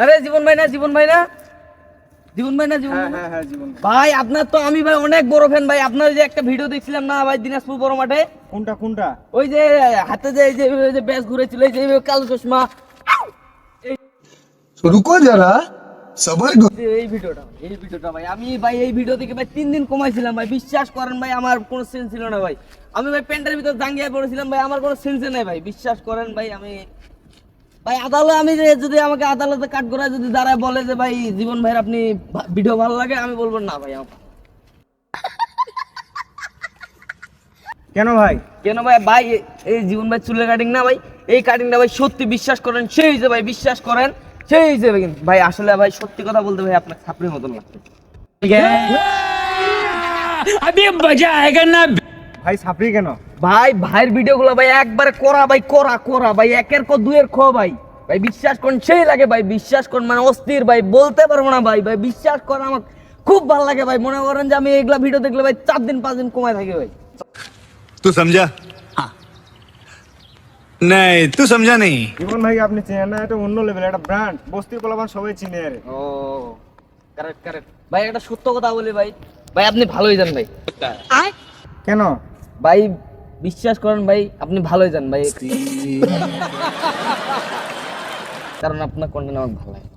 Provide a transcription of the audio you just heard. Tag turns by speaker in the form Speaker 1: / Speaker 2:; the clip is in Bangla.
Speaker 1: আরে জীবন ভাই না, জীবন ভাই না, জীবন ভাই না, জীবন ভাই না?
Speaker 2: হ্যাঁ জীবন
Speaker 1: ভাই আপনার তো আমি ভাই অনেক বড় ফ্যান ভাই। আপনার যে একটা ভিডিও দেখছিলাম না ভাই দিনাজপুর বড় মাঠে,
Speaker 2: কোনটা
Speaker 1: ওই যে হাতে যে ব্যাস ঘুরেছিল, এই যে কালো চশমা,
Speaker 3: रुको जरा सबर
Speaker 1: এই ভিডিওটা ভাই আমি ভাই এই ভিডিও থেকে ভাই 3 দিন কমাইছিলাম ভাই। বিশ্বাস করেন ভাই আমার কোনো সেন্স ছিল না ভাই। আমি ভাই প্যান্টের ভিতর জাঙ্গিয়া পড়েছিলাম ভাই, আমার কোনো সেন্সই নাই ভাই। বিশ্বাস করেন ভাই আমি ভাই আমি যদি আমাকে আদালতে কাঠগড়ায় যদি দাঁড়ায় বলে যে ভাই জীবন ভাইয়ের আপনি ভিডিও ভালো লাগে, আমি বলবো না ভাই আমার।
Speaker 2: কেন ভাই?
Speaker 1: কেন ভাই? ভাই এই জীবন ভাই চুলের কাটিং না ভাই, এই কাটিংটা ভাই সত্যি বিশ্বাস করেন সেই যে ভাই, বিশ্বাস করেন সেই হিসেবে কিন্তু ভাই আসলে ভাই সত্যি কথা বলতে ভাই আপনার ছাপড়ির মতন লাগছে।
Speaker 4: अभी मजा आएगा ना।
Speaker 2: ভাই সাপড়ি কেন?
Speaker 1: ভাই ভাইয়ের ভিডিওগুলো ভাই একবারে করা ভাই, করা ভাই, একের ক দুইয়ের খ ভাই। ভাই বিশ্বাস করেন সেই লাগে ভাই, বিশ্বাস করেন মানে অস্থির ভাই, বলতে পারবো না ভাই। ভাই বিশ্বাস করেন আমার খুব ভালো লাগে ভাই। মনে করেন যে আমি এগুলা ভিডিও দেখলে ভাই 4 দিন 5 দিন কমায় থাকি ভাই।
Speaker 5: तू समझा? हाँ नहीं तू समझा नहीं।
Speaker 2: জীবন ভাই আপনি চেনেন না, এটা অন্য লেভেল, এটা ব্র্যান্ড, বস্তির পোলাপান সবাই চিনে আরে।
Speaker 1: ও কারেক্ট ভাই, একটা সত্য কথা বলি ভাই, ভাই আপনি ভালোই জান ভাই।
Speaker 2: কেন?
Speaker 1: ভাই বিশ্বাস করেন ভাই আপনি ভালোই জান ভাই, কারণ আপনার কন্টেন্ট আমার ভালো লাগে।